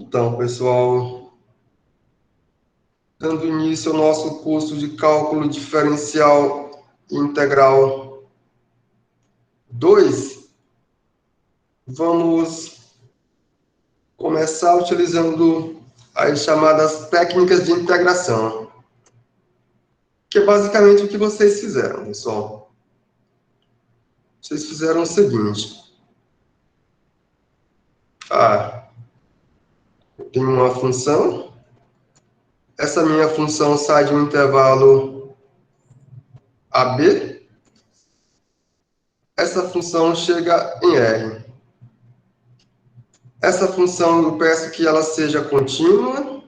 Então, pessoal, dando início ao nosso curso de cálculo diferencial integral 2, vamos começar utilizando as chamadas técnicas de integração, que é basicamente o que vocês fizeram, pessoal. Vocês fizeram o seguinte. Eu tenho uma função. Essa minha função sai de um intervalo AB. Essa função chega em R. Essa função eu peço que ela seja contínua.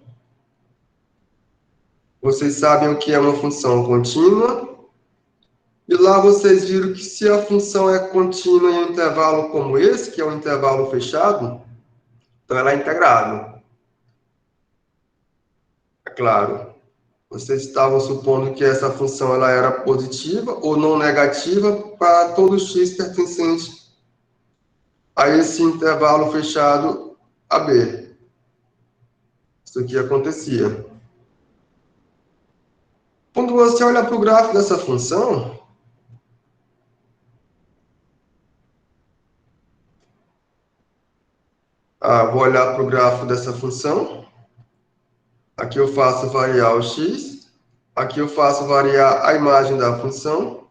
Vocês sabem o que é uma função contínua. E lá vocês viram que se a função é contínua em um intervalo como esse, que é um intervalo fechado, então ela é integrável. É claro, vocês estavam supondo que essa função ela era positiva ou não negativa para todo x pertencente a esse intervalo fechado AB. Isso aqui acontecia. Quando você olha para o gráfico dessa função, vou olhar para o gráfico dessa função. Aqui eu faço variar o x. Aqui eu faço variar a imagem da função.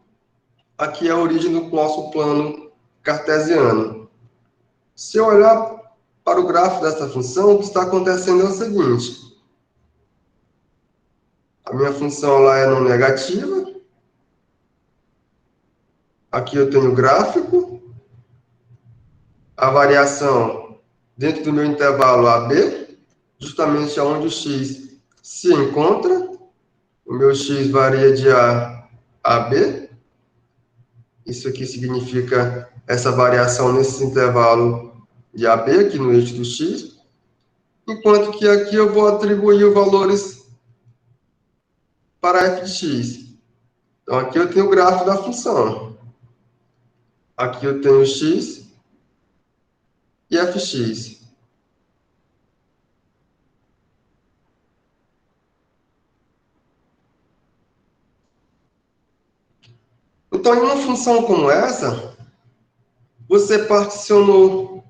Aqui é a origem do nosso plano cartesiano. Se eu olhar para o gráfico dessa função, o que está acontecendo é o seguinte. A minha função ela é não negativa. Aqui eu tenho o gráfico. A variação dentro do meu intervalo AB, justamente onde o x se encontra. O meu x varia de A a B. Isso aqui significa essa variação nesse intervalo de AB, aqui no eixo do x. Enquanto que aqui eu vou atribuir os valores para f de x. Então, aqui eu tenho o gráfico da função. Aqui eu tenho x e fx. Então, em uma função como essa, você particionou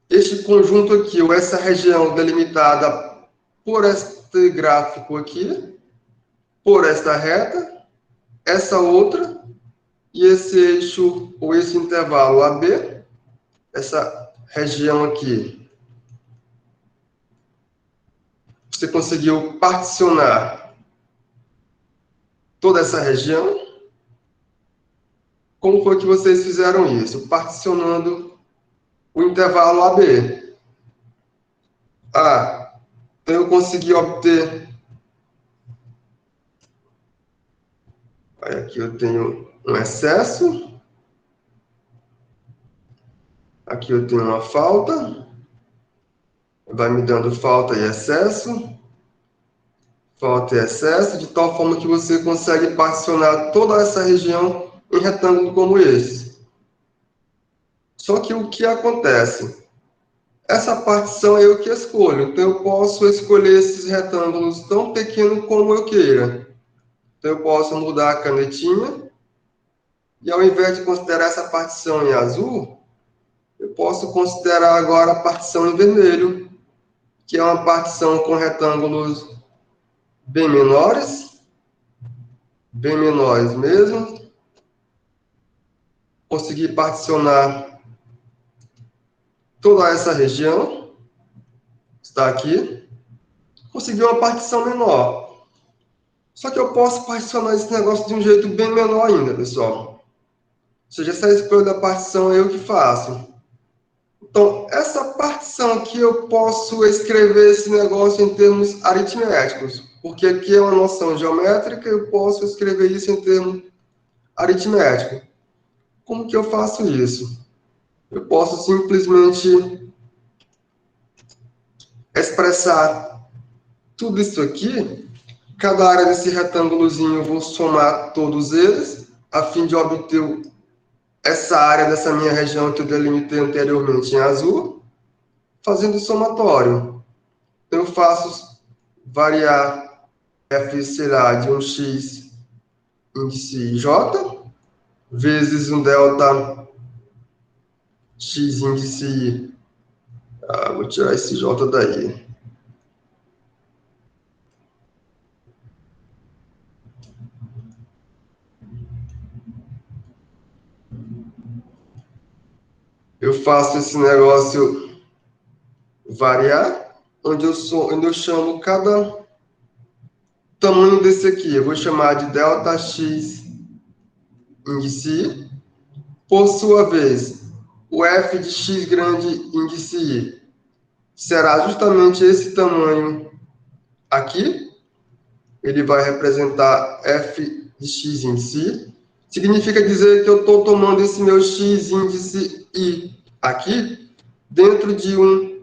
este conjunto aqui, ou essa região delimitada por este gráfico aqui, por esta reta, essa outra, e esse eixo, ou esse intervalo AB, essa região aqui. Você conseguiu particionar toda essa região? Como foi que vocês fizeram isso? Particionando o intervalo AB. Então eu consegui obter... Aqui eu tenho um excesso. Aqui eu tenho uma falta. Vai me dando falta e excesso. Falta e excesso, de tal forma que você consegue particionar toda essa região em retângulo como esse. Só que o que acontece? Essa partição é eu que escolho. Então, eu posso escolher esses retângulos tão pequenos como eu queira. Então, eu posso mudar a canetinha. E ao invés de considerar essa partição em azul, eu posso considerar agora a partição em vermelho, que é uma partição com retângulos bem menores mesmo. Consegui particionar toda essa região, está aqui. Consegui uma partição menor. Só que eu posso particionar esse negócio de um jeito bem menor ainda, pessoal. Ou seja, essa escolha da partição é eu que faço. Então, essa partição aqui eu posso escrever esse negócio em termos aritméticos, porque aqui é uma noção geométrica, eu posso escrever isso em termos aritméticos. Como que eu faço isso? Eu posso simplesmente expressar tudo isso aqui. Cada área desse retângulozinho eu vou somar todos eles, a fim de obter essa área dessa minha região que eu delimitei anteriormente em azul, fazendo somatório. Eu faço variar f, sei lá, de um x índice j, vezes um delta x índice, vou tirar esse j daí. Eu faço esse negócio variar, onde eu chamo cada tamanho desse aqui. Eu vou chamar de delta x índice I. Por sua vez, o f de x grande índice I será justamente esse tamanho aqui. Ele vai representar f de x índice I. Significa dizer que eu estou tomando esse meu x índice I aqui dentro de um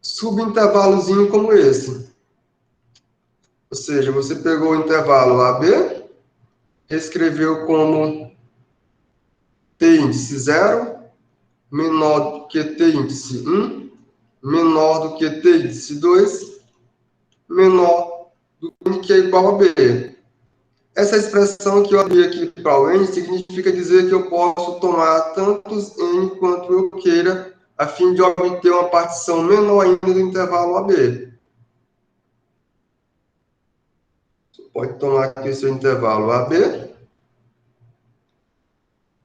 subintervalozinho como esse. Ou seja, você pegou o intervalo AB, escreveu como t índice 0 menor do que t índice 1, menor do que t índice 2, menor do que é igual a B. Essa expressão que eu abri aqui para o N significa dizer que eu posso tomar tantos N quanto eu queira, a fim de obter uma partição menor ainda do intervalo AB. Você pode tomar aqui o seu intervalo AB,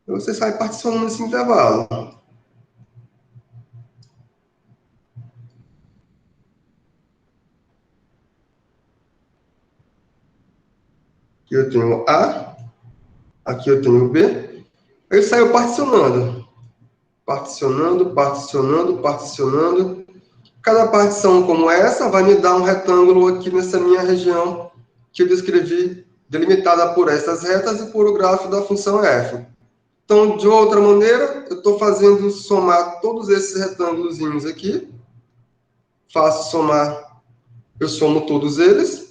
e você sai particionando esse intervalo. Aqui eu tenho A, aqui eu tenho B. Ele saiu particionando. Particionando, particionando, particionando. Cada partição como essa vai me dar um retângulo aqui nessa minha região que eu descrevi, delimitada por essas retas e por o gráfico da função f. Então, de outra maneira, eu estou fazendo somar todos esses retângulos aqui. Faço somar, eu somo todos eles.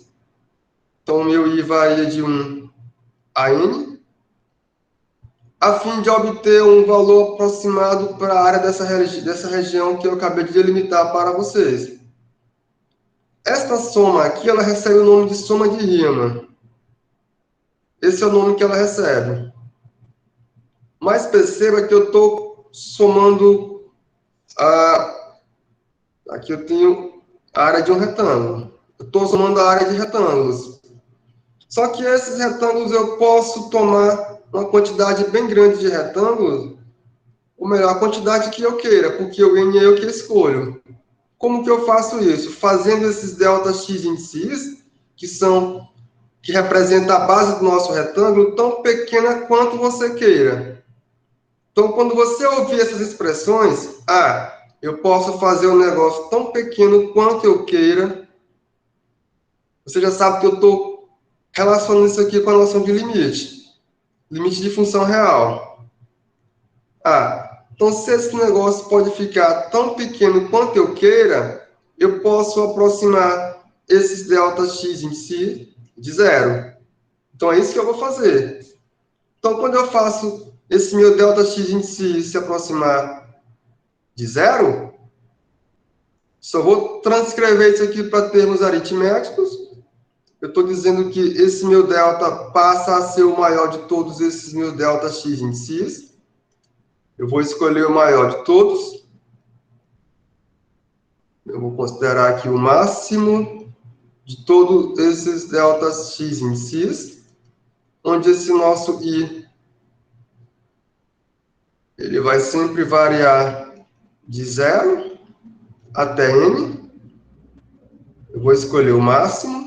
Então, o meu I varia de 1 a n, a fim de obter um valor aproximado para a área dessa região que eu acabei de delimitar para vocês. Esta soma aqui, ela recebe o nome de soma de Riemann. Esse é o nome que ela recebe. Mas perceba que eu estou somando aqui eu tenho a área de um retângulo. Eu estou somando a área de retângulos. Só que esses retângulos eu posso tomar uma quantidade bem grande de retângulos, ou melhor, a quantidade que eu queira, porque o N é eu que escolho. Como que eu faço isso? Fazendo esses delta x índices, que representam a base do nosso retângulo, tão pequena quanto você queira. Então, quando você ouvir essas expressões, eu posso fazer um negócio tão pequeno quanto eu queira, você já sabe que eu estou relacionando isso aqui com a noção de limite. Limite de função real. Então, se esse negócio pode ficar tão pequeno quanto eu queira, eu posso aproximar esses delta x em si de zero. Então, é isso que eu vou fazer. Então, quando eu faço esse meu delta x em si se aproximar de zero, só vou transcrever isso aqui para termos aritméticos. Eu estou dizendo que esse meu delta passa a ser o maior de todos esses meus delta x em si. Eu vou escolher o maior de todos. Eu vou considerar aqui o máximo de todos esses deltas x em si, onde esse nosso i ele vai sempre variar de 0 até n. Eu vou escolher o máximo.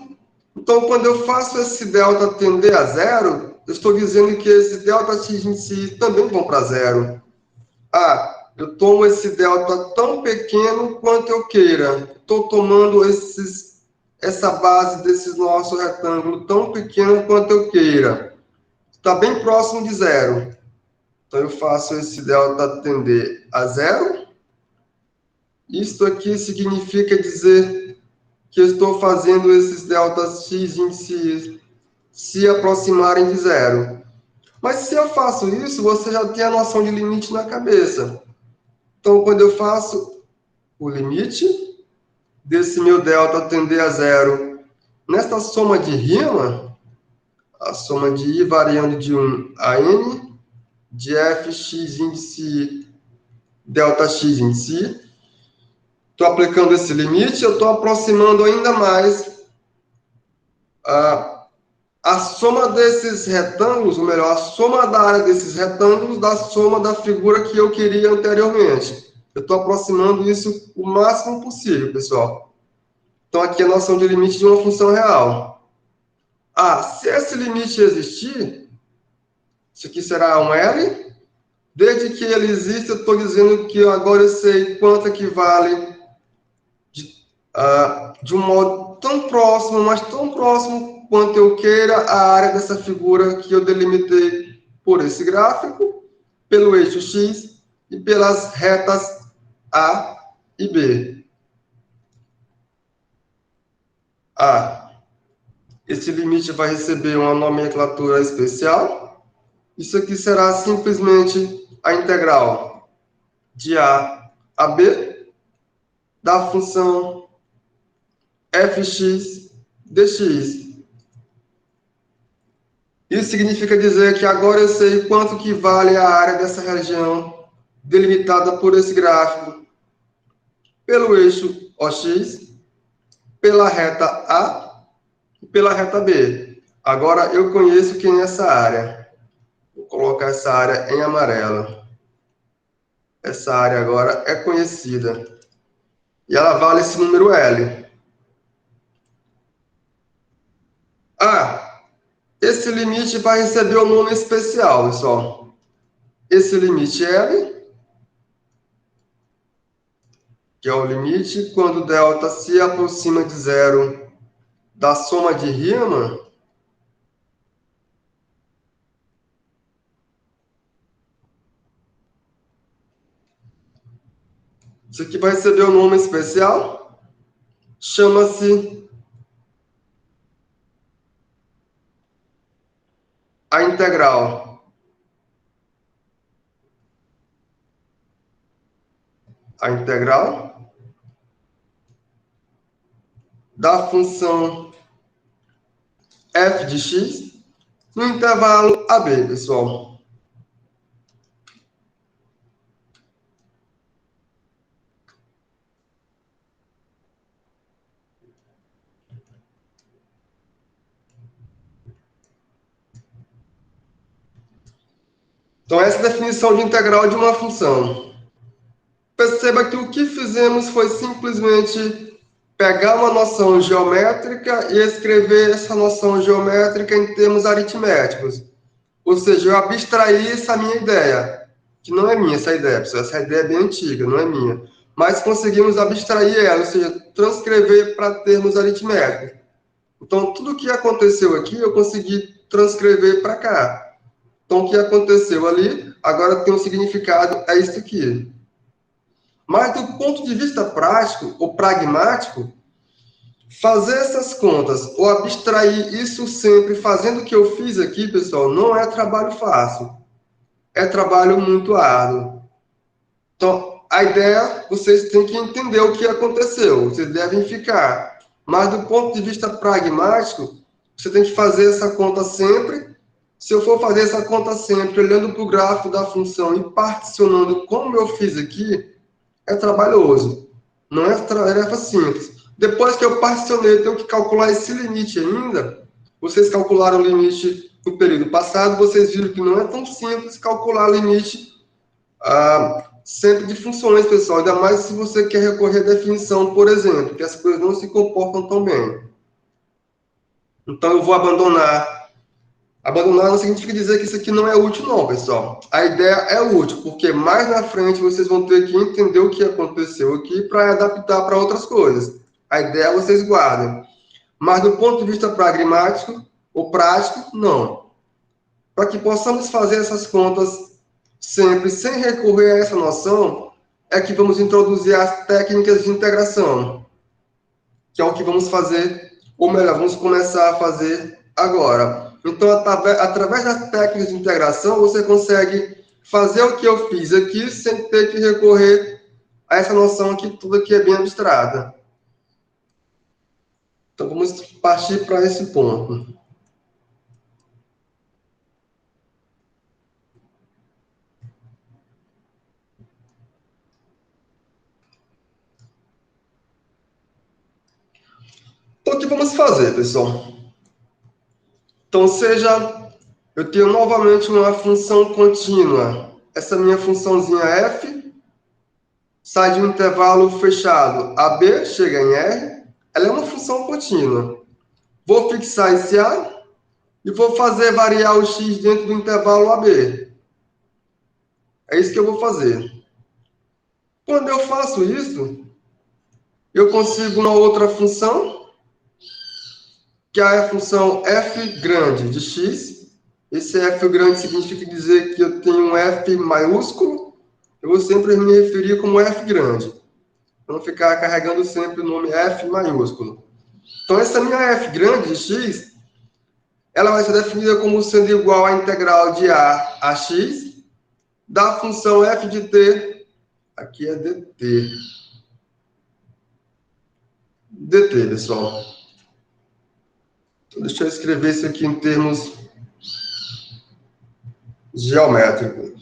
Então, quando eu faço esse delta tender a zero, eu estou dizendo que esses delta x em si também vão para zero. Eu tomo esse delta tão pequeno quanto eu queira. Estou tomando essa base desse nosso retângulo tão pequeno quanto eu queira. Está bem próximo de zero. Então, eu faço esse delta tender a zero. Isto aqui significa dizer que eu estou fazendo esses deltas x índices se aproximarem de zero. Mas se eu faço isso, você já tem a noção de limite na cabeça. Então, quando eu faço o limite desse meu delta tender a zero, nesta soma de rima, a soma de i variando de 1 a n, de fx índice delta x índice, estou aplicando esse limite, eu estou aproximando ainda mais a soma desses retângulos, ou melhor, a soma da área desses retângulos da soma da figura que eu queria anteriormente. Eu estou aproximando isso o máximo possível, pessoal. Então, aqui é a noção de limite de uma função real. Se esse limite existir, isso aqui será um L. Desde que ele existe, eu estou dizendo que agora eu sei quanto equivale de um modo tão próximo, mas tão próximo quanto eu queira, a área dessa figura que eu delimitei por esse gráfico, pelo eixo X e pelas retas A e B. Esse limite vai receber uma nomenclatura especial. Isso aqui será simplesmente a integral de A a B da função fx dx. Isso significa dizer que agora eu sei quanto que vale a área dessa região delimitada por esse gráfico, pelo eixo OX, pela reta A e pela reta B. Agora eu conheço quem é essa área. Vou colocar essa área em amarelo. Essa área agora é conhecida. E ela vale esse número L. Esse limite vai receber um nome especial, pessoal. Esse limite L, que é o limite quando delta se aproxima de zero da soma de Riemann, isso aqui vai receber um nome especial, chama-se a integral. A integral da função f de x no intervalo AB, pessoal. Então, essa é a definição de integral de uma função. Perceba que o que fizemos foi simplesmente pegar uma noção geométrica e escrever essa noção geométrica em termos aritméticos. Ou seja, eu abstraí essa minha ideia, que não é minha essa ideia, pessoal. Essa ideia é bem antiga, não é minha. Mas conseguimos abstrair ela, ou seja, transcrever para termos aritméticos. Então, tudo o que aconteceu aqui, eu consegui transcrever para cá. Então, o que aconteceu ali, agora tem um significado, é isso aqui. Mas, do ponto de vista prático ou pragmático, fazer essas contas ou abstrair isso sempre, fazendo o que eu fiz aqui, pessoal, não é trabalho fácil. É trabalho muito árduo. Então, a ideia, vocês têm que entender o que aconteceu. Vocês devem ficar. Mas, do ponto de vista pragmático, você tem que fazer essa conta sempre. Se eu for fazer essa conta sempre, olhando para o gráfico da função e particionando como eu fiz aqui, é trabalhoso. Não é tarefa simples. Depois que eu particionei, eu tenho que calcular esse limite ainda. Vocês calcularam o limite no período passado, vocês viram que não é tão simples calcular o limite sempre de funções, pessoal. Ainda mais se você quer recorrer à definição, por exemplo, que as coisas não se comportam tão bem. Então, eu vou abandonar. Abandonar não significa dizer que isso aqui não é útil, não, pessoal. A ideia é útil, porque mais na frente vocês vão ter que entender o que aconteceu aqui para adaptar para outras coisas. A ideia vocês guardem. Mas do ponto de vista pragmático ou prático, não. Para que possamos fazer essas contas sempre sem recorrer a essa noção, é que vamos introduzir as técnicas de integração, que é o que vamos fazer, ou melhor, vamos começar a fazer agora. Então, através das técnicas de integração, você consegue fazer o que eu fiz aqui sem ter que recorrer a essa noção aqui, tudo aqui é bem abstrata. Então, vamos partir para esse ponto. Então, o que vamos fazer, pessoal? Então, eu tenho novamente uma função contínua. Essa minha funçãozinha f sai de um intervalo fechado AB, chega em R. Ela é uma função contínua. Vou fixar esse A e vou fazer variar o x dentro do intervalo AB. É isso que eu vou fazer. Quando eu faço isso, eu consigo uma outra função, que é a função f grande de x. Esse f grande significa dizer que eu tenho um f maiúsculo. Eu vou sempre me referir como f grande. Para não ficar carregando sempre o nome f maiúsculo. Então, essa minha f grande de x, ela vai ser definida como sendo igual à integral de a x da função f de t, aqui é dt. dt, pessoal. Então, deixa eu escrever isso aqui em termos geométricos.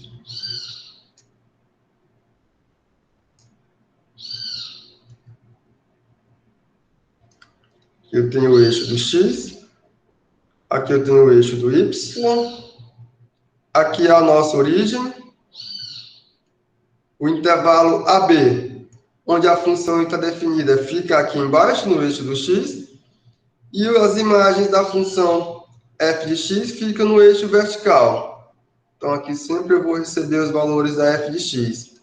Aqui eu tenho o eixo do x, aqui eu tenho o eixo do y, aqui é a nossa origem, o intervalo AB, onde a função está definida, fica aqui embaixo, no eixo do x, e as imagens da função f de x ficam no eixo vertical. Então, aqui sempre eu vou receber os valores da f de x.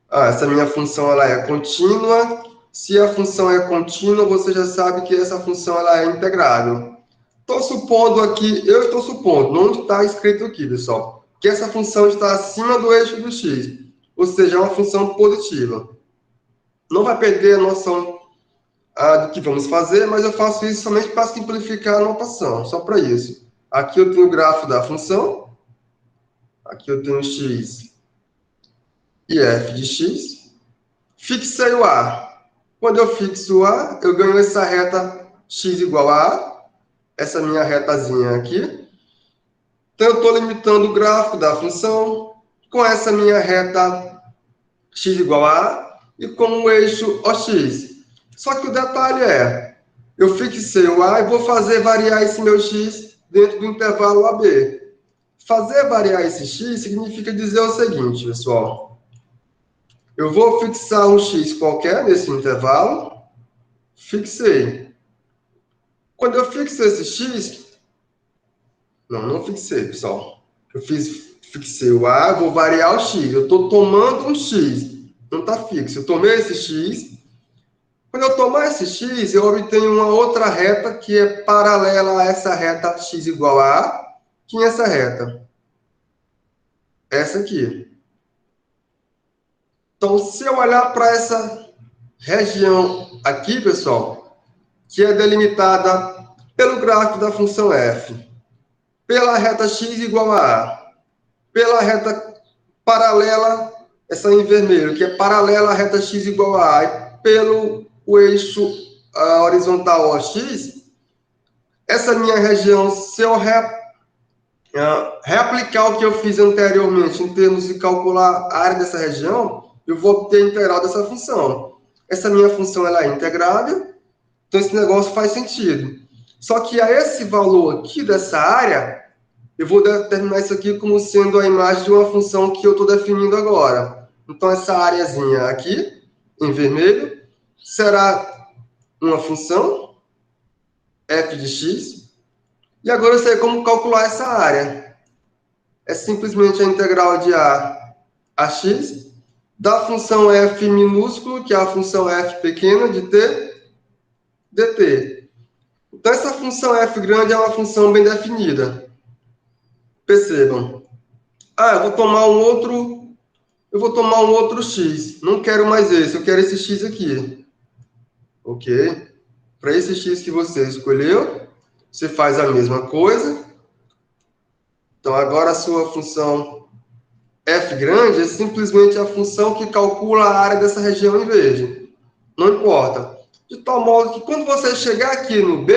Essa minha função ela é contínua. Se a função é contínua, você já sabe que essa função ela é integrável. Estou supondo aqui, eu estou supondo, não está escrito aqui, pessoal, que essa função está acima do eixo do x, ou seja, é uma função positiva. Não vai perder a noção do que vamos fazer, mas eu faço isso somente para simplificar a notação, só para isso. Aqui eu tenho o grafo da função, aqui eu tenho x e f de x. Fixei o A. Quando eu fixo o A, eu ganho essa reta x igual a A, essa minha retazinha aqui. Então, eu estou limitando o gráfico da função com essa minha reta x igual a A e com o eixo OX. Só que o detalhe é, eu fixei o A e vou fazer variar esse meu x dentro do intervalo AB. Fazer variar esse x significa dizer o seguinte, pessoal. Eu vou fixar um x qualquer nesse intervalo. Fixei. Quando eu fixo esse x... Não fixei, pessoal. Fixei o A, vou variar o x. Eu estou tomando um x. Não está fixo. Eu tomei esse x. Quando eu tomar esse x, eu obtenho uma outra reta que é paralela a essa reta x igual a A. Que é essa reta? Essa aqui. Então, se eu olhar para essa região aqui, pessoal, que é delimitada pelo gráfico da função f, pela reta x igual a A, pela reta paralela, essa em vermelho, que é paralela à reta x igual a A, e pelo o eixo horizontal OX, essa minha região, se eu reaplicar o que eu fiz anteriormente em termos de calcular a área dessa região, eu vou obter a integral dessa função. Essa minha função ela é integrável, então esse negócio faz sentido. Só que a esse valor aqui dessa área, eu vou determinar isso aqui como sendo a imagem de uma função que eu estou definindo agora. Então, essa areazinha aqui, em vermelho, será uma função f de x. E agora eu sei como calcular essa área. É simplesmente a integral de a x da função f minúsculo, que é a função f pequena de t, dt. Então, essa função f grande é uma função bem definida. Percebam. Eu vou tomar um outro x. Não quero mais esse, eu quero esse x aqui. Ok? Para esse x que você escolheu, você faz a mesma coisa. Então, agora a sua função f grande é simplesmente a função que calcula a área dessa região em verde. Não importa. De tal modo que quando você chegar aqui no B,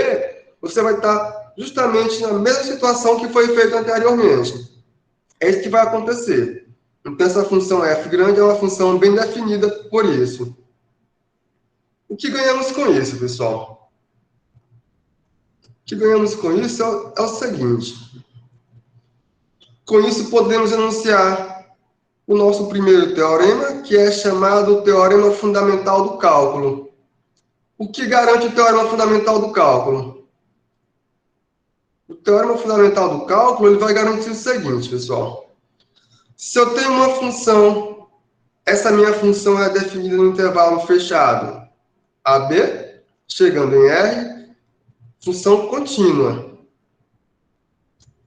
você vai estar justamente na mesma situação que foi feita anteriormente. É isso que vai acontecer. Então, essa função f grande é uma função bem definida por isso. O que ganhamos com isso, pessoal? O que ganhamos com isso é o seguinte. Com isso, podemos enunciar o nosso primeiro teorema, que é chamado Teorema Fundamental do Cálculo. O que garante o Teorema Fundamental do Cálculo? O Teorema Fundamental do Cálculo ele vai garantir o seguinte, pessoal. Se eu tenho uma função, essa minha função é definida no intervalo fechado AB, chegando em R, função contínua.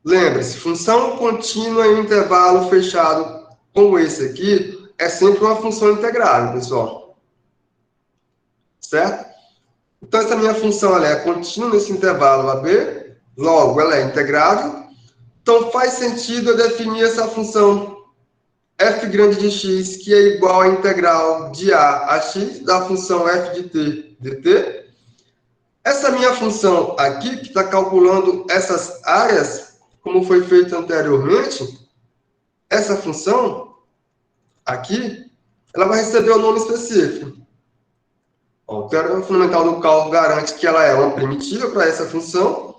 Lembre-se, função contínua em intervalo fechado como esse aqui é sempre uma função integrável, pessoal. Certo? Então, essa minha função ela é contínua nesse intervalo AB, logo ela é integrável. Então, faz sentido eu definir essa função f grande de x, que é igual à integral de a x da função f de t dt. Essa minha função aqui, que está calculando essas áreas, como foi feito anteriormente, essa função aqui, ela vai receber o nome específico. O teorema fundamental do cálculo garante que ela é uma primitiva para essa função.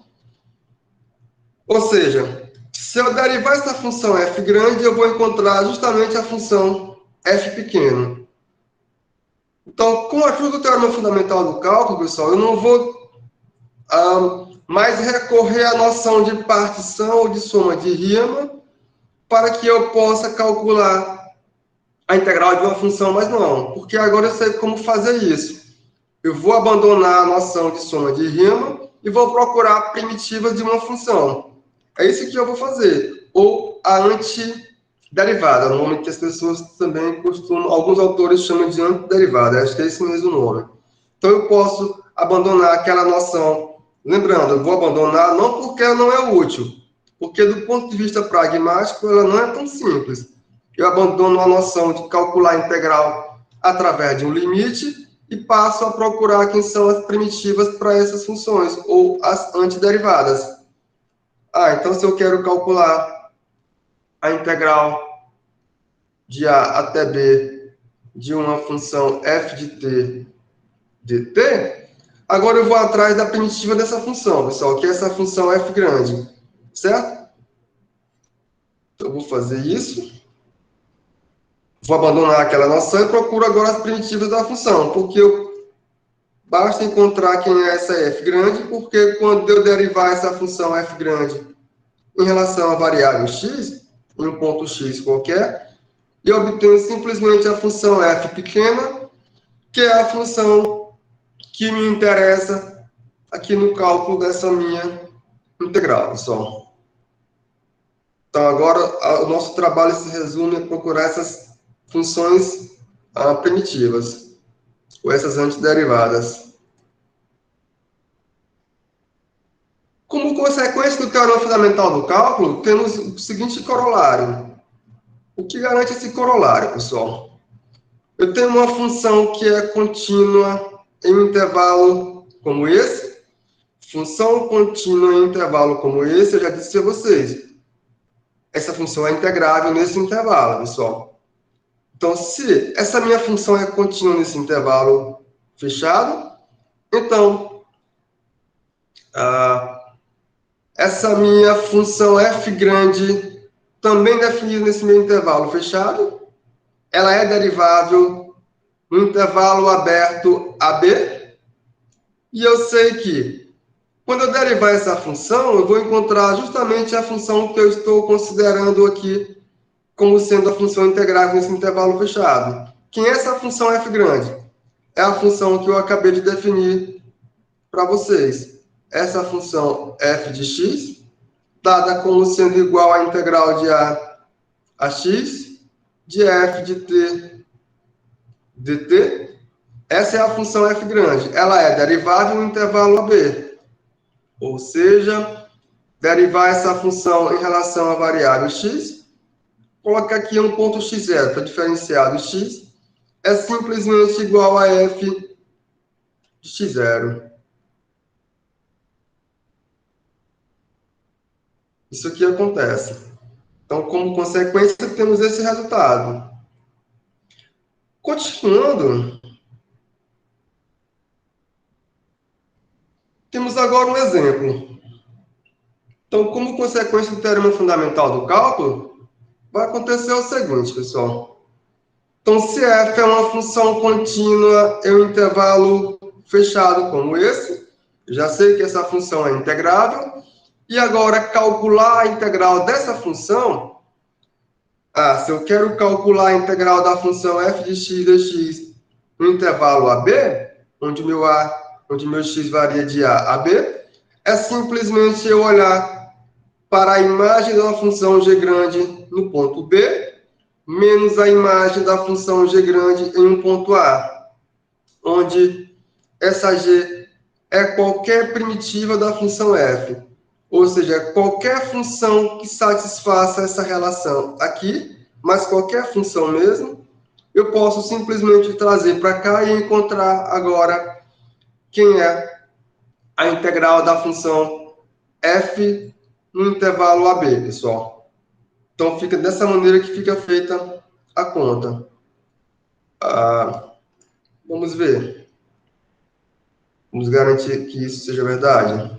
Ou seja, se eu derivar essa função f grande, eu vou encontrar justamente a função f pequeno. Então, com a ajuda do teorema fundamental do cálculo, pessoal, eu não vou mais recorrer à noção de partição ou de soma de Riemann para que eu possa calcular a integral de uma função, mas não, porque agora eu sei como fazer isso. Eu vou abandonar a noção de soma de Riemann e vou procurar primitivas de uma função. É isso que eu vou fazer. Ou a antiderivada, o nome que as pessoas também costumam, alguns autores chamam de antiderivada, acho que é esse mesmo nome. Então eu posso abandonar aquela noção. Lembrando, eu vou abandonar não porque ela não é útil, porque do ponto de vista pragmático ela não é tão simples. Eu abandono a noção de calcular a integral através de um limite e passo a procurar quem são as primitivas para essas funções, ou as antiderivadas. Então se eu quero calcular a integral de a até b de uma função f de t dt, agora eu vou atrás da primitiva dessa função, pessoal, que é essa função f grande, certo? Então eu vou fazer isso. Vou abandonar aquela noção e procuro agora as primitivas da função, porque basta encontrar quem é essa f grande, porque quando eu derivar essa função f grande em relação à variável x, em um ponto x qualquer, eu obtenho simplesmente a função f pequena, que é a função que me interessa aqui no cálculo dessa minha integral, pessoal. Então, agora, o nosso trabalho se resume a procurar essas funções primitivas, ou essas antiderivadas. Como consequência do teorema fundamental do cálculo, temos o seguinte corolário. O que garante esse corolário, pessoal? Eu tenho uma função que é contínua em um intervalo como esse. Função contínua em um intervalo como esse, eu já disse a vocês. Essa função é integrável nesse intervalo, pessoal. Então, se essa minha função é contínua nesse intervalo fechado, então, essa minha função f grande, também definida nesse meu intervalo fechado, ela é derivável no intervalo aberto AB, e eu sei que, quando eu derivar essa função, eu vou encontrar justamente a função que eu estou considerando aqui como sendo a função integrável nesse intervalo fechado. Quem é essa função f grande? É a função que eu acabei de definir para vocês. Essa função f de x, dada como sendo igual à integral de a x de f de t dt. Essa é a função f grande. Ela é derivável no intervalo AB. Ou seja, derivar essa função em relação à variável x, coloca aqui um ponto x0 para diferenciar do x, é simplesmente igual a f de x0. Isso aqui acontece. Então, como consequência, temos esse resultado. Continuando, temos agora um exemplo. Então, como consequência do teorema fundamental do cálculo, vai acontecer o seguinte, pessoal. Então, se f é uma função contínua em um intervalo fechado como esse, já sei que essa função é integrável, e agora calcular a integral dessa função, se eu quero calcular a integral da função f de x dx no intervalo AB, onde meu x varia de A a B, é simplesmente eu olhar para a imagem da função g grande no ponto B, menos a imagem da função g grande em um ponto A, onde essa g é qualquer primitiva da função f, ou seja, qualquer função que satisfaça essa relação aqui, mas qualquer função mesmo, eu posso simplesmente trazer para cá e encontrar agora quem é a integral da função f no intervalo AB, pessoal. Então, fica dessa maneira que fica feita a conta. Vamos ver. Vamos garantir que isso seja verdade.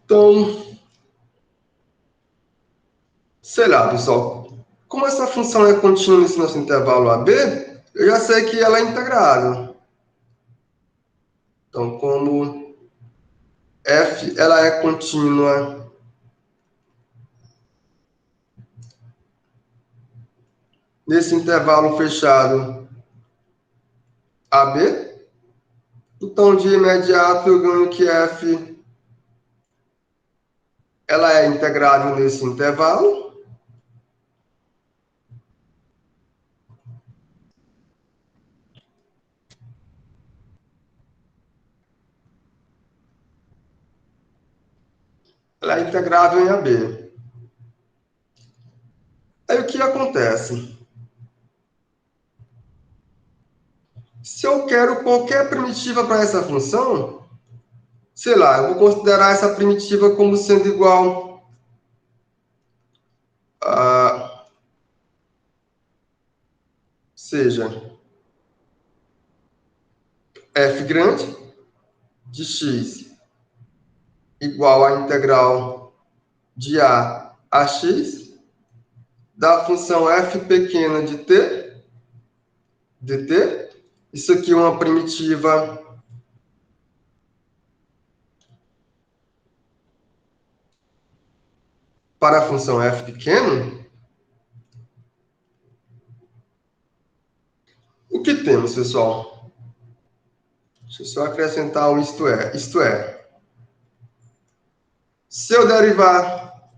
Então, sei lá, pessoal. Como essa função é contínua nesse nosso intervalo AB, eu já sei que ela é integrável. Então, como f ela é contínua nesse intervalo fechado AB, então de imediato eu ganho que f ela é integrável nesse intervalo. Ela é integrável em AB. Aí o que acontece? Se eu quero qualquer primitiva para essa função, sei lá, eu vou considerar essa primitiva como sendo igual a, seja, f grande de x igual à integral de a x da função f pequena de t, dt. Isso aqui é uma primitiva para a função f pequeno. O que temos, pessoal? Deixa eu só acrescentar um isto é. Isto é, se eu derivar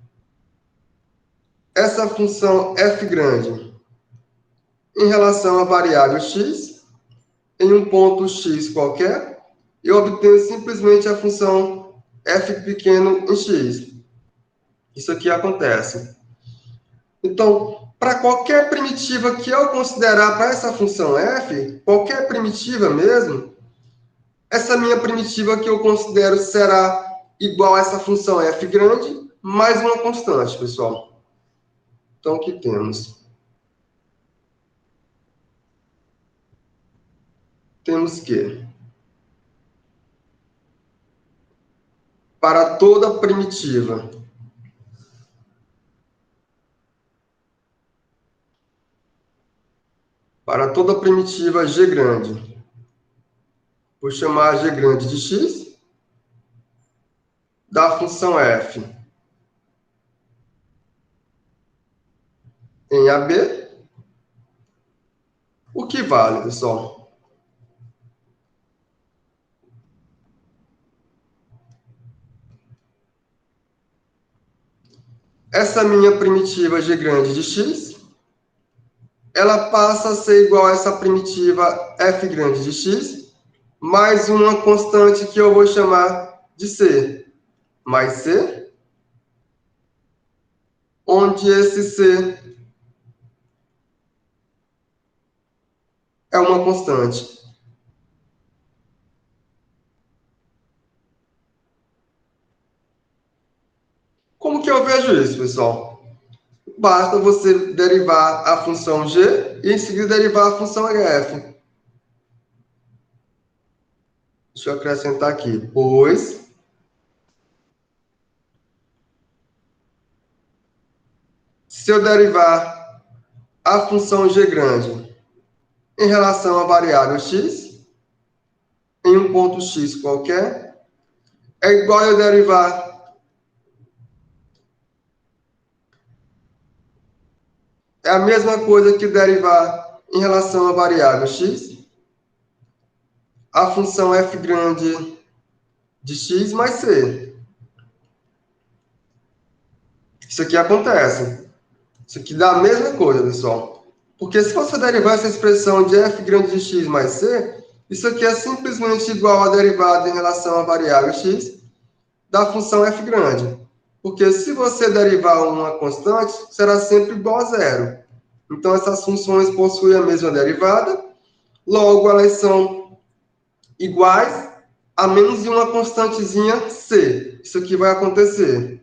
essa função f grande em relação à variável x, em um ponto x qualquer, eu obtenho simplesmente a função f pequeno em x. Isso aqui acontece. Então, para qualquer primitiva que eu considerar para essa função f, qualquer primitiva mesmo, essa minha primitiva que eu considero será igual a essa função f grande mais uma constante, pessoal. Então, o que temos? Temos que, para toda primitiva g grande, vou chamar g grande de x, da função f em AB, o que vale, pessoal? Essa minha primitiva g grande de x ela passa a ser igual a essa primitiva f grande de x, mais uma constante que eu vou chamar de c, mais c, onde esse c é uma constante. Como que eu vejo isso, pessoal? Basta você derivar a função g e em seguida derivar a função hf. Deixa eu acrescentar aqui. Pois, se eu derivar a função g grande em relação à variável x, em um ponto x qualquer, é igual a eu derivar é a mesma coisa que derivar em relação à variável x, a função f grande de x mais c. Isso aqui acontece. Isso aqui dá a mesma coisa, pessoal. Porque se você derivar essa expressão de f grande de x mais c, isso aqui é simplesmente igual a derivada em relação à variável x da função f grande. Porque se você derivar uma constante, será sempre igual a zero. Então, essas funções possuem a mesma derivada, logo elas são iguais a menos de uma constantezinha c. Isso aqui vai acontecer.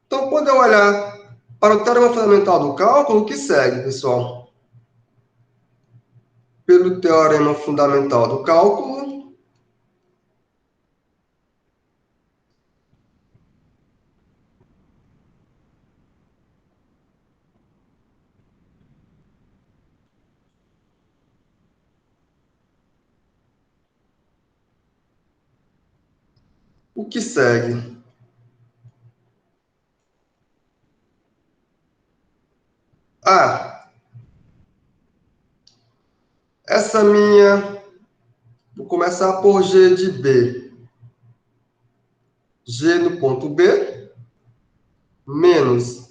Então, quando eu olhar para o teorema fundamental do cálculo, o que segue, pessoal? Pelo teorema fundamental do cálculo, o que segue? Ah, essa minha... Vou começar por g de b. G no ponto B menos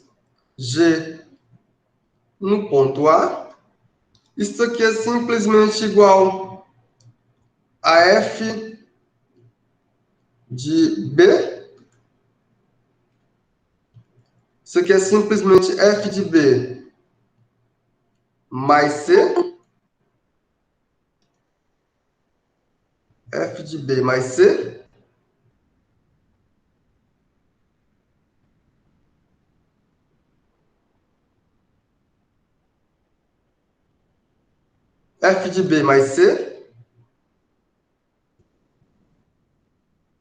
g no ponto A. Isso aqui é simplesmente igual a f de B. Isso aqui é simplesmente f de B mais C. F de B mais C. F de B mais C.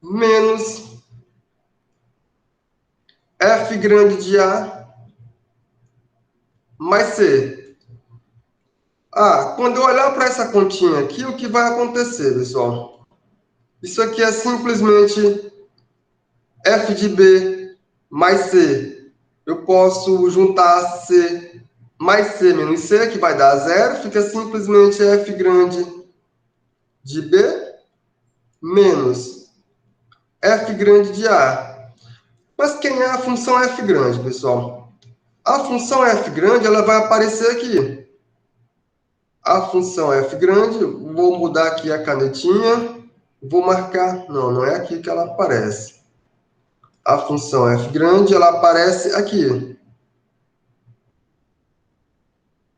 Menos f grande de A mais C. Ah, quando eu olhar para essa continha aqui, o que vai acontecer, pessoal? Isso aqui é simplesmente f de B mais C. Eu posso juntar C mais C menos C, que vai dar zero. Fica simplesmente f grande de B menos f grande de A. Mas quem é a função f grande, pessoal? A função f grande ela vai aparecer aqui. A função f grande, vou mudar aqui a canetinha, vou marcar, não é aqui que ela aparece. A função f grande, ela aparece aqui.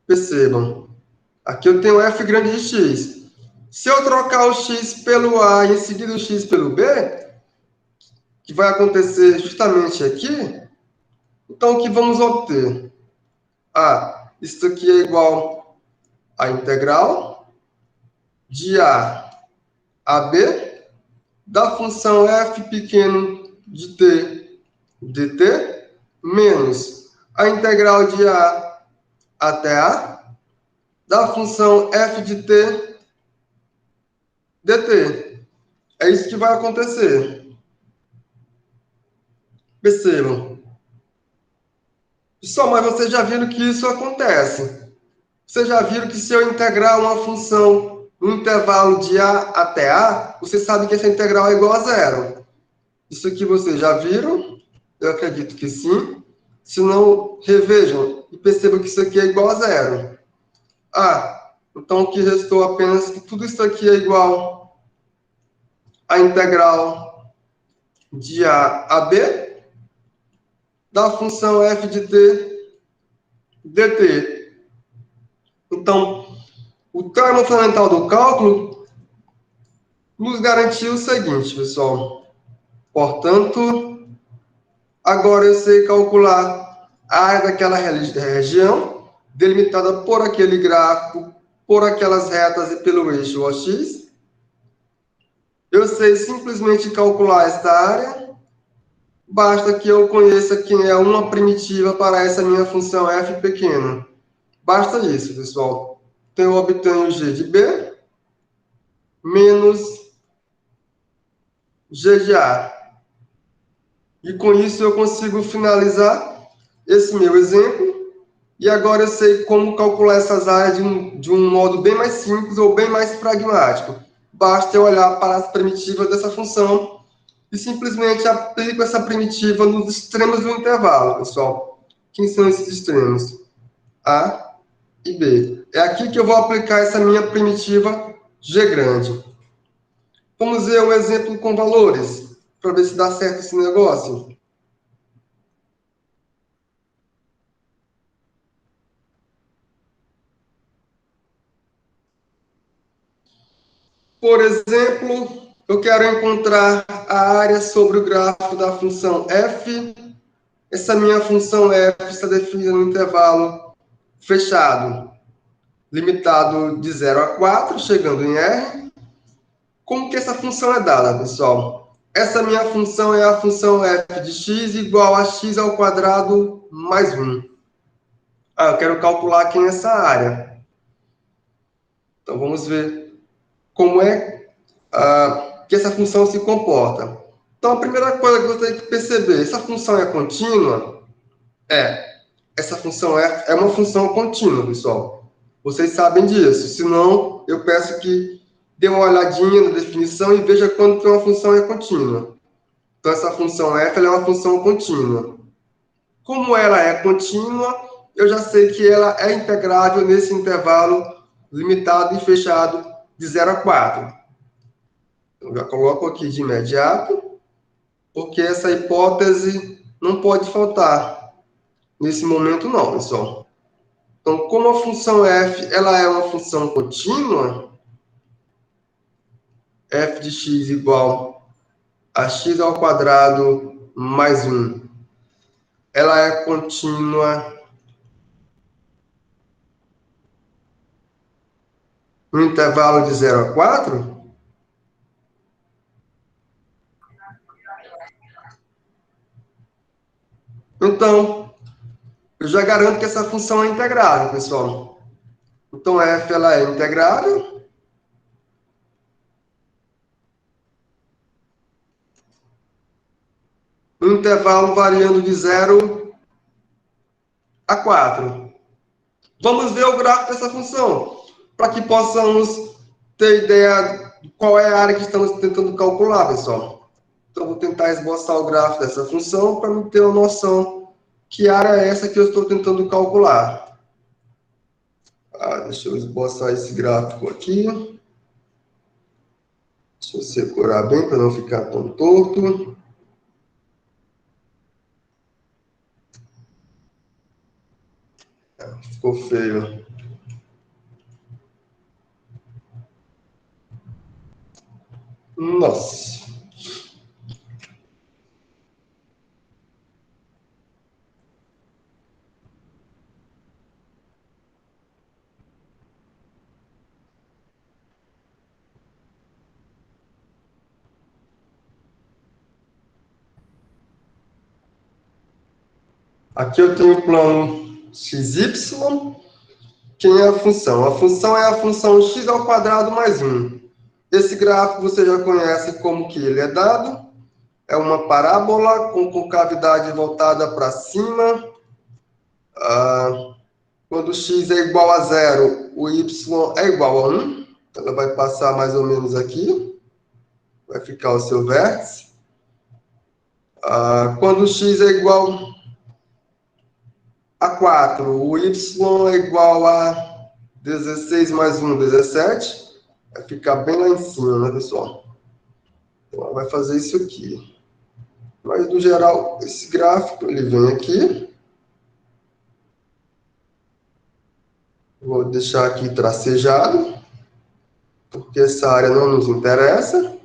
Percebam, aqui eu tenho f grande de x. Se eu trocar o x pelo a e em seguida o x pelo b, que vai acontecer justamente aqui, então o que vamos obter? Isso aqui é igual a integral de a b da função f pequeno de t dt menos a integral de a até a da função f de t dt. É isso que vai acontecer. Percebam. Pessoal, mas vocês já viram que isso acontece. Vocês já viram que se eu integrar uma função no intervalo de a até a, você sabe que essa integral é igual a zero. Isso aqui vocês já viram? Eu acredito que sim. Se não, revejam e percebam que isso aqui é igual a zero. Então, o que restou apenas que tudo isso aqui é igual à integral de A a B da função f de t dt. Então, o termo fundamental do cálculo nos garantiu o seguinte, pessoal. Portanto, agora eu sei calcular a área daquela região, delimitada por aquele gráfico, por aquelas retas e pelo eixo OX. Eu sei simplesmente calcular esta área, basta que eu conheça quem é uma primitiva para essa minha função f pequena. Basta isso, pessoal. Então, eu obtenho g de b menos g de a. E com isso eu consigo finalizar esse meu exemplo. E agora eu sei como calcular essas áreas de um modo bem mais simples ou bem mais pragmático. Basta eu olhar para as primitivas dessa função e simplesmente aplico essa primitiva nos extremos do intervalo, pessoal. Quem são esses extremos? A e B. É aqui que eu vou aplicar essa minha primitiva G grande. Vamos ver um exemplo com valores, para ver se dá certo esse negócio. Por exemplo, eu quero encontrar a área sobre o gráfico da função f. Essa minha função f está definida no intervalo fechado, limitado de 0 a 4, chegando em R. Como que essa função é dada, pessoal? Essa minha função é a função f de x igual a x ao quadrado mais 1. Eu quero calcular aqui nessa área. Então, vamos ver como é que essa função se comporta. Então, a primeira coisa que você tem que perceber, essa função é contínua? Essa função é uma função contínua, pessoal. Vocês sabem disso. Se não, eu peço que dê uma olhadinha na definição e veja quando que uma função é contínua. Então, essa função f ela é uma função contínua. Como ela é contínua, eu já sei que ela é integrável nesse intervalo limitado e fechado de 0 a 4. Eu já coloco aqui de imediato, porque essa hipótese não pode faltar. Nesse momento, não, pessoal. Então, como a função f ela é uma função contínua, f de x igual a x ao quadrado mais 1, ela é contínua no intervalo de 0 a 4, então, eu já garanto que essa função é integrável, pessoal. Então, f ela é integrável. No intervalo variando de 0 a 4. Vamos ver o gráfico dessa função, para que possamos ter ideia de qual é a área que estamos tentando calcular, pessoal. Então, vou tentar esboçar o gráfico dessa função para me ter uma noção que área é essa que eu estou tentando calcular. Deixa eu esboçar esse gráfico aqui. Deixa eu separar bem para não ficar tão torto. Ficou feio. Nossa. Aqui eu tenho o plano XY. Quem é a função? A função é a função x ao quadrado mais 1. Esse gráfico você já conhece como que ele é dado. É uma parábola com concavidade voltada para cima. Quando x é igual a 0, o y é igual a 1. Ela vai passar mais ou menos aqui. Vai ficar o seu vértice. Quando x é igual a 4, o y é igual a 16 mais 1, 17. Vai ficar bem lá em cima, né, pessoal? Então, ela vai fazer isso aqui. Mas, no geral, esse gráfico, ele vem aqui. Vou deixar aqui tracejado, porque essa área não nos interessa.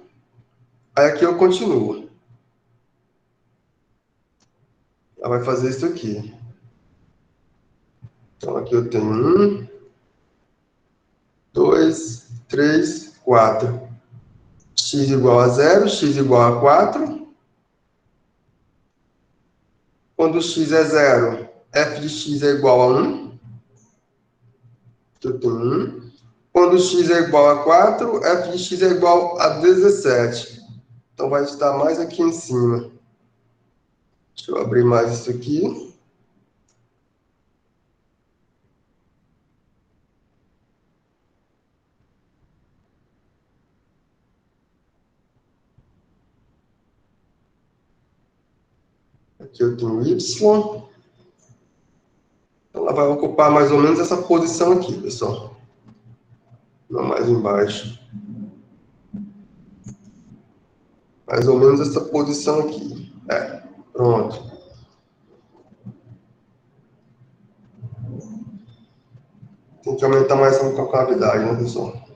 Aí aqui eu continuo. Ela vai fazer isso aqui. Então, aqui eu tenho 1, 2, 3, 4. X igual a 0, x igual a 4. Quando x é 0, f de x é igual a 1. Aqui eu tenho 1. Quando x é igual a 4, f de x é igual a 17. Então, vai estar mais aqui em cima. Deixa eu abrir mais isso aqui. Aqui eu tenho y. Então, ela vai ocupar mais ou menos essa posição aqui, pessoal. Não mais embaixo. Mais ou menos essa posição aqui. Pronto. Tem que aumentar mais essa capacidade, né, pessoal?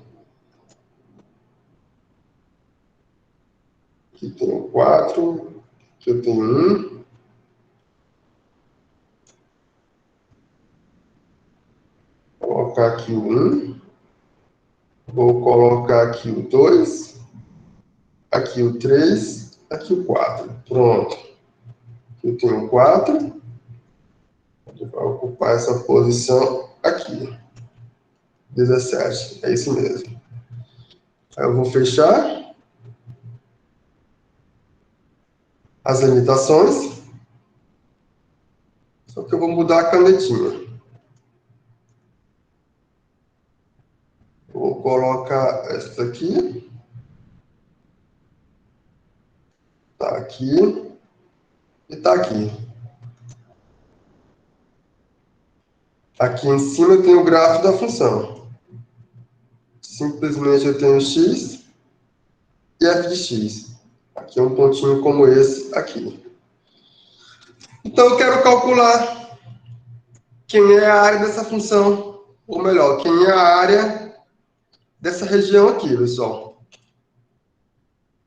Aqui tem o 4. Aqui eu tenho 1. Vou colocar aqui o 1. Vou colocar aqui o 2. Aqui o 3. Aqui o 4. Pronto. Aqui eu tenho o 4. Ele vai ocupar essa posição aqui. 17. É isso mesmo. Aí eu vou fechar as limitações. Só que eu vou mudar a canetinha. Vou colocar essa aqui. Tá aqui. E tá aqui. Aqui em cima eu tenho o gráfico da função. Simplesmente eu tenho x e f de x. Aqui é um pontinho como esse aqui. Então eu quero calcular quem é a área dessa função. Ou melhor, quem é a área dessa região aqui, pessoal.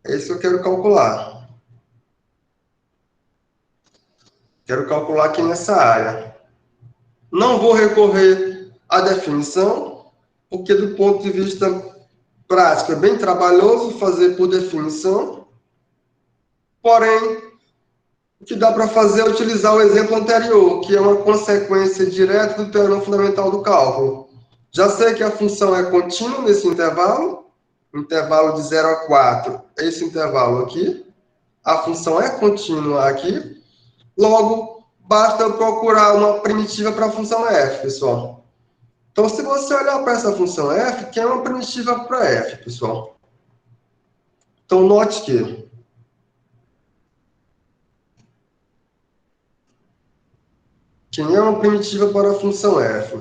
É isso que eu quero calcular. Quero calcular quem é essa área. Não vou recorrer à definição, porque do ponto de vista prático é bem trabalhoso fazer por definição. Porém, o que dá para fazer é utilizar o exemplo anterior, que é uma consequência direta do teorema fundamental do cálculo. Já sei que a função é contínua nesse intervalo de 0 a 4, esse intervalo aqui. A função é contínua aqui. Logo, basta eu procurar uma primitiva para a função f, pessoal. Então, se você olhar para essa função f, que é uma primitiva para f, pessoal. Então, note que quem é uma primitiva para a função f?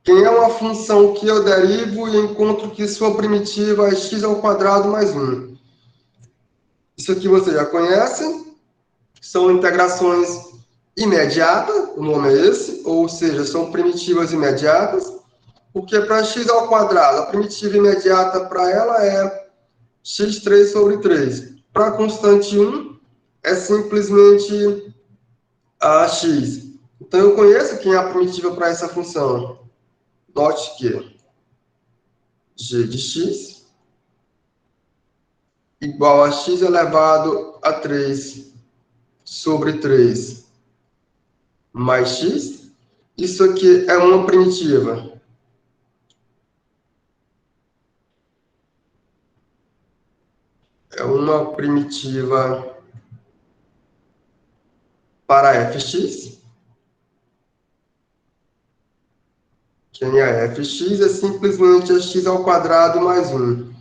Quem é uma função que eu derivo e encontro que sua primitiva é x ao quadrado mais 1. Isso aqui você já conhece. São integrações imediatas, o nome é esse, ou seja, são primitivas imediatas, porque para x ao quadrado, a primitiva imediata para ela é x3 sobre 3. Para a constante 1, é simplesmente a x. Então, eu conheço quem é a primitiva para essa função. Note que g de x igual a x elevado a 3 sobre 3 mais x. Isso aqui é uma primitiva. É uma primitiva para fx. Quem é fx é simplesmente a x ao quadrado mais 1.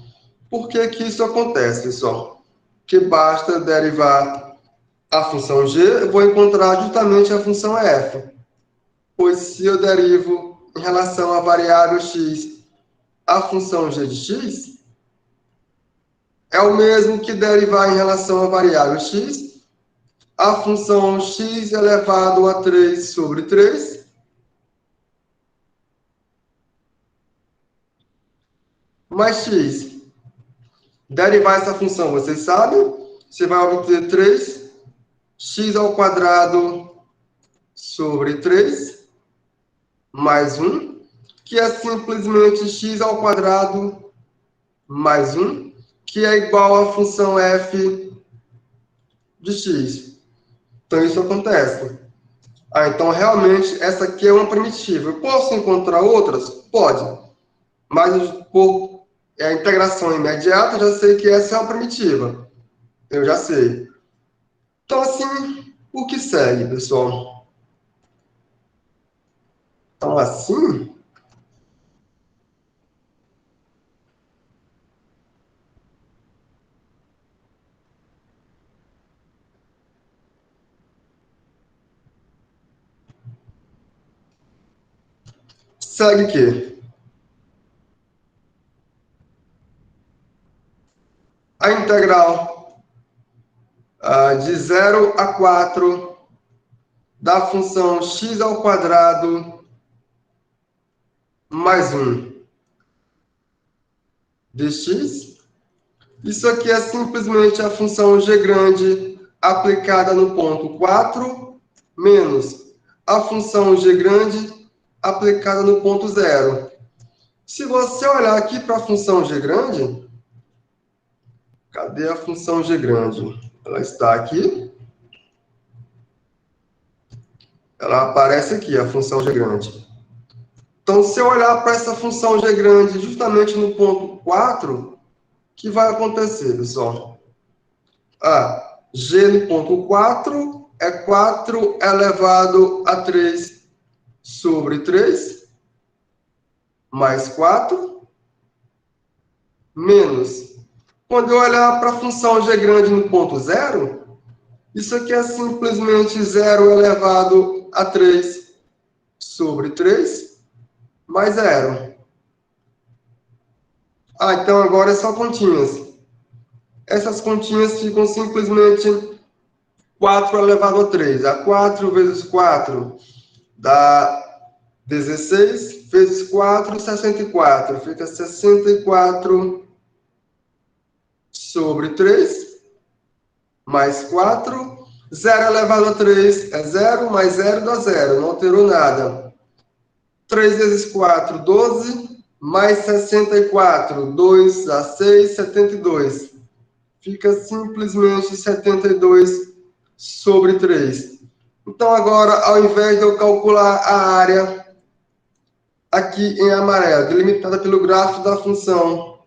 Por que que isso acontece, pessoal? Que basta derivar a função g, eu vou encontrar justamente a função f. Pois se eu derivo em relação à variável x a função g de x é o mesmo que derivar em relação à variável x a função x elevado a 3 sobre 3 mais x. Derivar essa função, vocês sabem? Você vai obter 3x ao quadrado sobre 3 mais 1, que é simplesmente x ao quadrado mais 1, que é igual à função f de x. Então, isso acontece. Então, realmente, essa aqui é uma primitiva. Eu posso encontrar outras? Pode. Mas, por a integração imediata, eu já sei que essa é uma primitiva. Eu já sei. Então, assim, o que segue, pessoal? Então, assim, segue o quê? A integral de 0 a 4 da função x ao quadrado mais 1 dx. Isso aqui é simplesmente a função g grande aplicada no ponto 4 menos a função g grande aplicada no ponto 0. Se você olhar aqui para a função g grande, cadê a função g grande? Ela está aqui. Ela aparece aqui, a função g grande. Então, se eu olhar para essa função g grande justamente no ponto 4, o que vai acontecer, pessoal? G no ponto 4 é 4 elevado a 3 sobre 3, mais 4, menos. Quando eu olhar para a função g grande no ponto 0, isso aqui é simplesmente 0 elevado a 3 sobre 3, mais 0. Então agora é só continhas. Essas continhas ficam simplesmente 4 elevado a 3. 4 vezes 4 dá 16, vezes 4, 64. Fica 64 sobre 3, mais 4. 0 elevado a 3 é 0, mais 0 dá 0. Não alterou nada. 3 vezes 4, 12, mais 64. 2 dá 6, 72. Fica simplesmente 72 sobre 3. Então, agora, ao invés de eu calcular a área aqui em amarelo, delimitada pelo gráfico da função,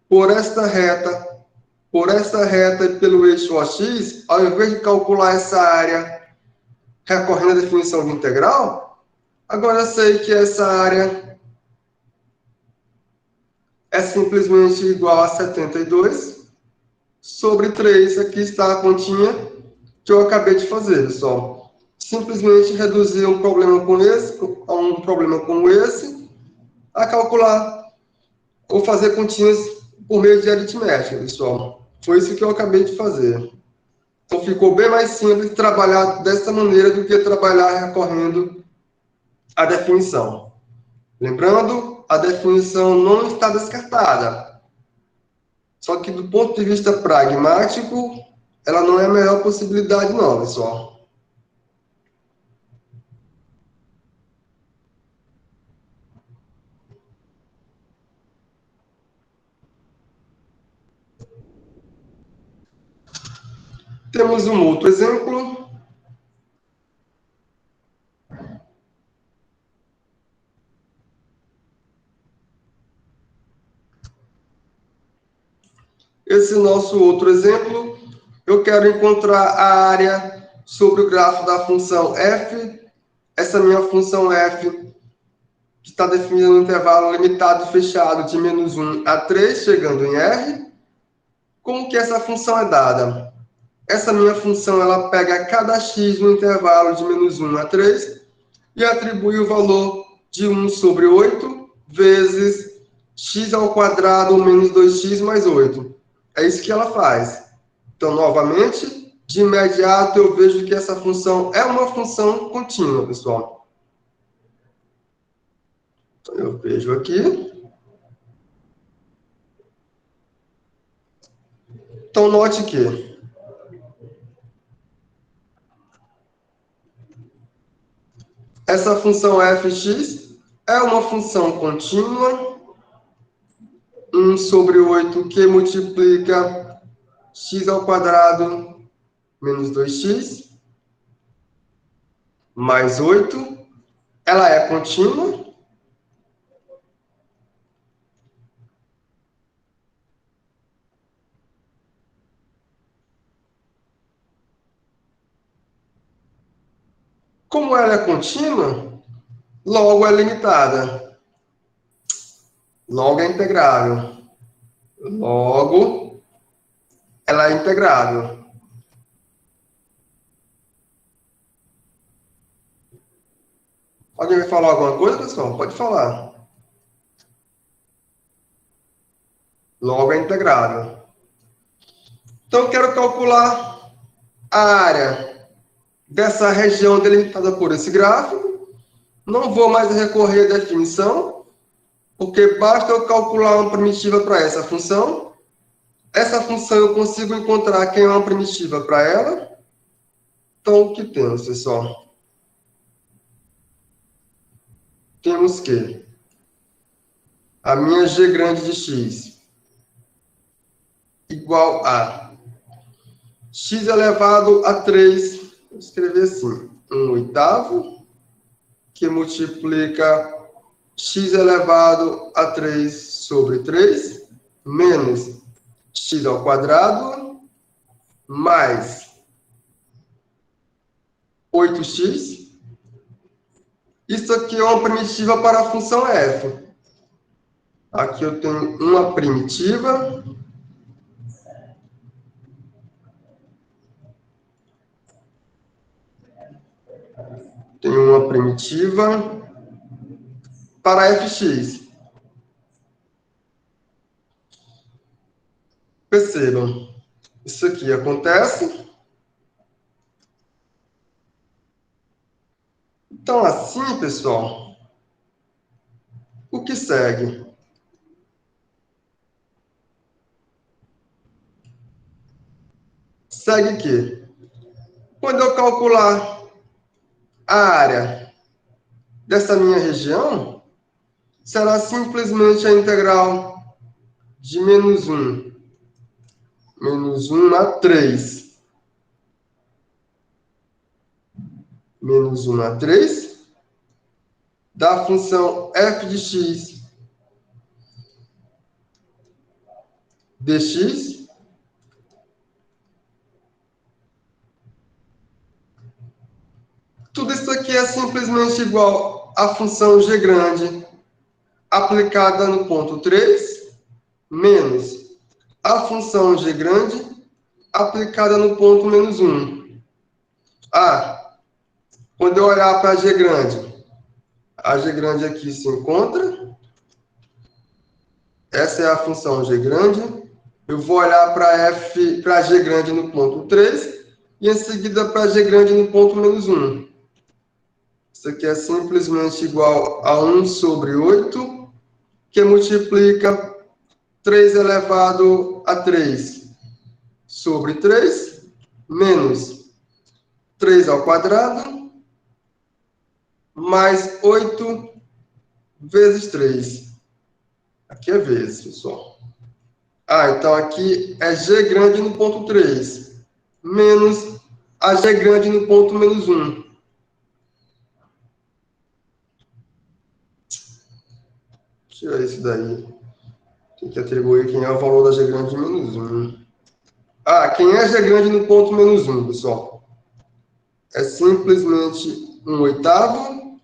por esta reta e pelo eixo OX, ao invés de calcular essa área recorrendo à definição de integral, agora eu sei que essa área é simplesmente igual a 72 sobre 3. Aqui está a continha que eu acabei de fazer, pessoal. Simplesmente reduzir um problema com esse a um problema como esse a calcular ou fazer continhas por meio de aritmética, pessoal. Foi isso que eu acabei de fazer. Então ficou bem mais simples trabalhar dessa maneira do que trabalhar recorrendo à definição. Lembrando, a definição não está descartada. Só que do ponto de vista pragmático, ela não é a melhor possibilidade não, pessoal. Temos um outro exemplo. Esse nosso outro exemplo, eu quero encontrar a área sobre o grafo da função f. Essa minha função f, que está definida no intervalo limitado e fechado de menos 1 a 3, chegando em R. Como que essa função é dada? Essa minha função, pega cada x no intervalo de menos 1 a 3 e atribui o valor de 1 sobre 8 vezes x ao quadrado menos 2x mais 8. É isso que ela faz. Então, novamente, de imediato eu vejo que essa função é uma função contínua, pessoal. Então, eu vejo aqui. Então, note que essa função fx é uma função contínua, 1 sobre 8 que multiplica x ao quadrado menos 2x mais 8. Ela é contínua. Como ela é contínua, logo é limitada. Logo é integrável. Logo, ela é integrável. Alguém vai falar alguma coisa, pessoal? Pode falar. Logo é integrável. Então, eu quero calcular a área dessa região delimitada por esse gráfico. Não vou mais recorrer à definição, porque basta eu calcular uma primitiva para essa função. Essa função eu consigo encontrar quem é uma primitiva para ela. Então, o que temos, pessoal? Temos que a minha g grande de x igual a x elevado a 3, vou escrever assim, 1/8, que multiplica x elevado a 3 sobre 3, menos x ao quadrado, mais 8x. Isso aqui é uma primitiva para a função f. Aqui eu tenho uma primitiva. Tenho uma primitiva para fx. Percebam, isso aqui acontece. Então, assim, pessoal, o que segue? Segue que, quando eu calcular a área dessa minha região, será simplesmente a integral de menos 1 a 3. Menos 1 a 3 da função f de x dx tudo isso aqui é simplesmente igual à função g grande aplicada no ponto 3 menos a função g grande aplicada no ponto menos 1. Quando eu olhar para a g grande aqui se encontra. Essa é a função g grande. Eu vou olhar para g grande no ponto 3 e em seguida para g grande no ponto menos 1. Isso aqui é simplesmente igual a 1 sobre 8, que multiplica 3 elevado a 3 sobre 3, menos 3 ao quadrado, mais 8 vezes 3. Aqui é vezes, pessoal. Então aqui é g grande no ponto 3, menos a g grande no ponto menos 1. Tira isso daí. Tem que atribuir quem é o valor da g grande de menos 1. Quem é g grande no ponto menos 1, pessoal? É simplesmente 1/8,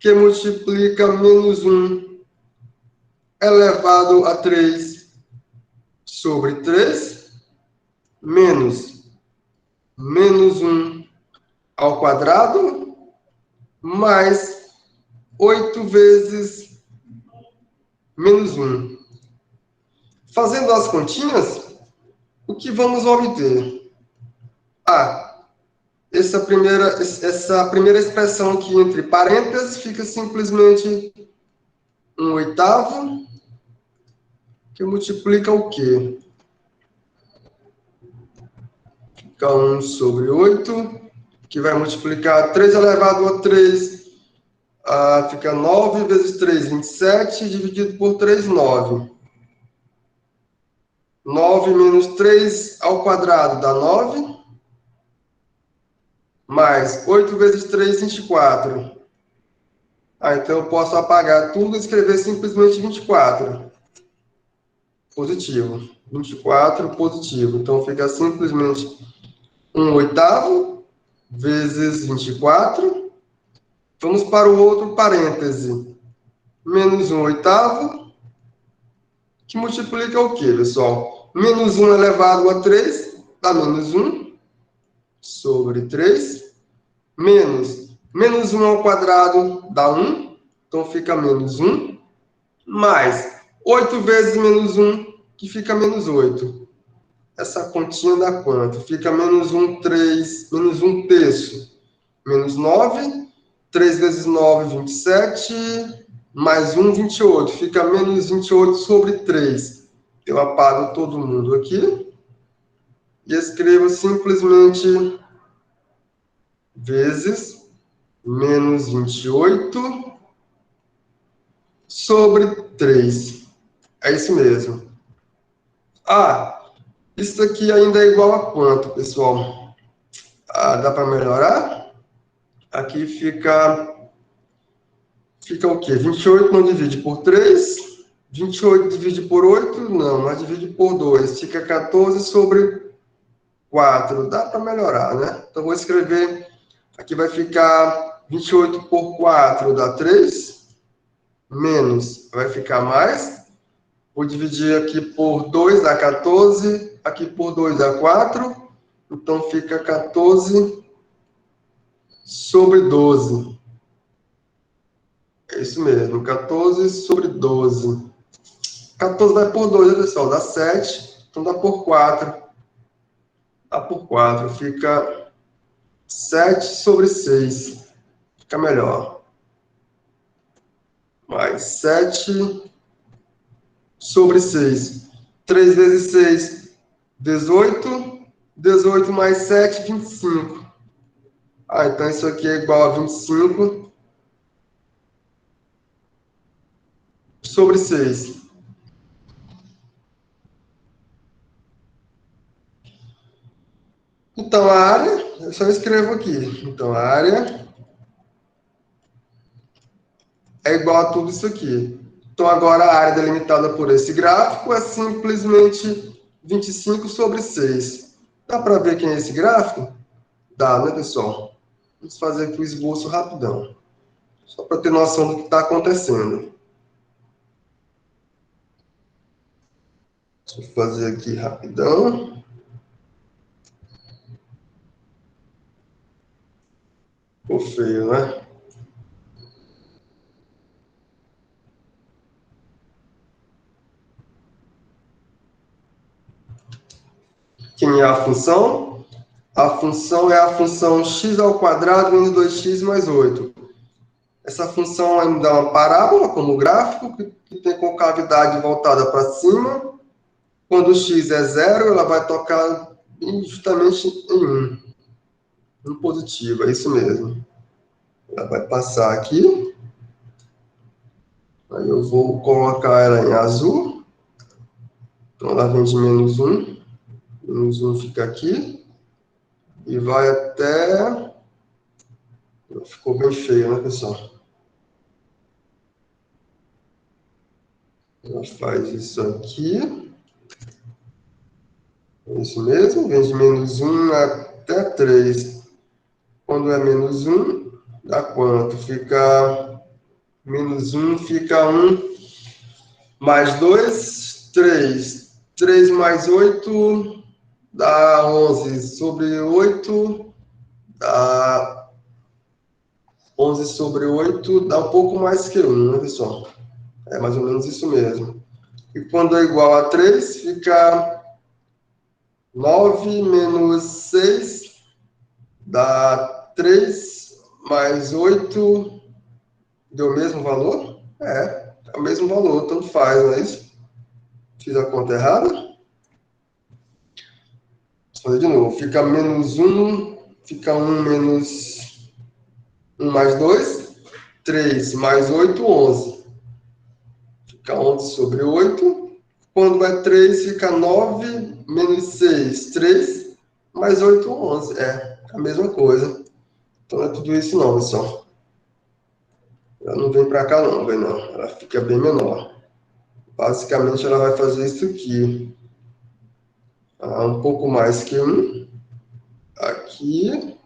que multiplica menos 1 elevado a 3 sobre 3, menos 1 ao quadrado, mais 8 vezes menos 1. Fazendo as continhas, o que vamos obter? Essa primeira expressão aqui entre parênteses fica simplesmente 1/8, que multiplica o quê? Fica 1 sobre 8, que vai multiplicar 3 elevado a 3, fica 9 vezes 3, 27, dividido por 3, 9. 9 menos 3 ao quadrado dá 9, mais 8 vezes 3, 24. Então eu posso apagar tudo e escrever simplesmente 24. Positivo. 24 positivo. Então fica simplesmente 1/8 vezes 24. Vamos para o outro parêntese. Menos 1/8, que multiplica o quê, pessoal? Menos 1 elevado a 3 dá menos 1 sobre 3. Menos 1 ao quadrado dá 1. Então fica menos 1. Mais 8 vezes menos 1, que fica menos 8. Essa continha dá quanto? Fica menos 1, 3, menos 1 terço. Menos 9. 3 vezes 9, 27. Mais 1, 28. Fica menos 28 sobre 3. Eu apago todo mundo aqui. E escrevo simplesmente vezes menos 28 sobre 3. É isso mesmo. Isso aqui ainda é igual a quanto, pessoal? Dá para melhorar? Aqui fica o quê? 28 não divide por 3. 28 divide por 8? Não, mas divide por 2. Fica 14 sobre 4. Dá para melhorar, né? Então, vou escrever. Aqui vai ficar 28 por 4 dá 3. Menos, vai ficar mais. Vou dividir aqui por 2 dá 14. Aqui por 2 dá 4. Então, fica 14 sobre 12. É isso mesmo, 14 sobre 12. 14 vai por 2, né, pessoal? Dá 7. Então, dá por 4. Dá por 4. Fica 7 sobre 6. Fica melhor. Mais 7 sobre 6. 3 vezes 6, 18. 18 mais 7, 25. Então isso aqui é igual a 25 sobre 6. Então a área, eu só escrevo aqui. Então a área é igual a tudo isso aqui. Então agora a área delimitada por esse gráfico é simplesmente 25 sobre 6. Dá para ver quem é esse gráfico? Dá, né, pessoal? Vamos fazer aqui o esboço rapidão. Só para ter noção do que está acontecendo. Deixa eu fazer aqui rapidão. Ficou feio, né? Quem é a função? A função é a função x ao quadrado menos 2x mais 8. Essa função vai me dar uma parábola, como gráfico, que tem concavidade voltada para cima. Quando x é 0, ela vai tocar justamente em 1. 1 positivo, é isso mesmo. Ela vai passar aqui. Aí eu vou colocar ela em azul. Então ela vem de menos 1. Menos 1 fica aqui. E vai até... Ficou bem feio, né, pessoal? Ela faz isso aqui. É isso mesmo. Vem de menos 1 até 3. Quando é menos 1, dá quanto? Fica... Menos 1 fica 1. Mais 2, 3. 3 mais 8 dá 11. Sobre 8 dá 11 sobre 8 dá um pouco mais que 1, né, pessoal? É mais ou menos isso mesmo. E quando é igual a 3, fica 9 menos 6 dá 3 mais 8 deu o mesmo valor? É o mesmo valor, tanto faz, não é isso? Fiz a conta errada? Vou fazer de novo. Fica menos 1, fica 1 menos 1 mais 2, 3 mais 8, 11. Fica 11 sobre 8. Quando é 3, fica 9 menos 6, 3 mais 8, 11. É a mesma coisa. Então não é tudo isso não, pessoal. Ela não vem para cá não, vem não. Ela fica bem menor. Basicamente ela vai fazer isso aqui. Um pouco mais que 1. Aqui.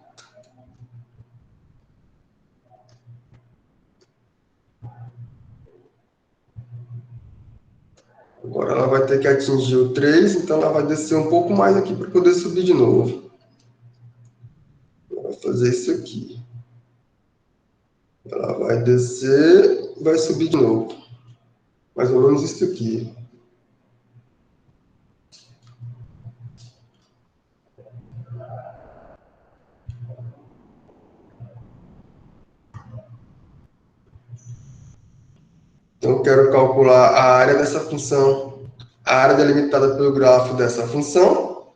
Agora ela vai ter que atingir o 3, então ela vai descer um pouco mais aqui para poder subir de novo. Ela vai fazer isso aqui. Ela vai descer, vai subir de novo. Mais ou menos isso aqui. Então eu quero calcular a área dessa função. A área delimitada pelo grafo dessa função.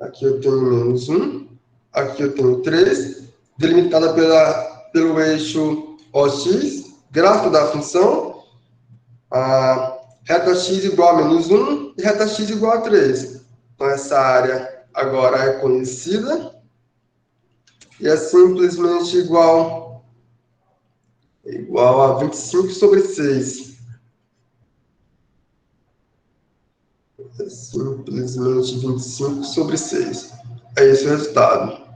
Aqui eu tenho menos 1. Aqui eu tenho 3. Delimitada pelo eixo OX. Gráfico da função. A reta x igual a menos 1 e reta x igual a 3. Então, essa área agora é conhecida e é simplesmente igual a 25 sobre 6. É simplesmente 25 sobre 6. É esse o resultado.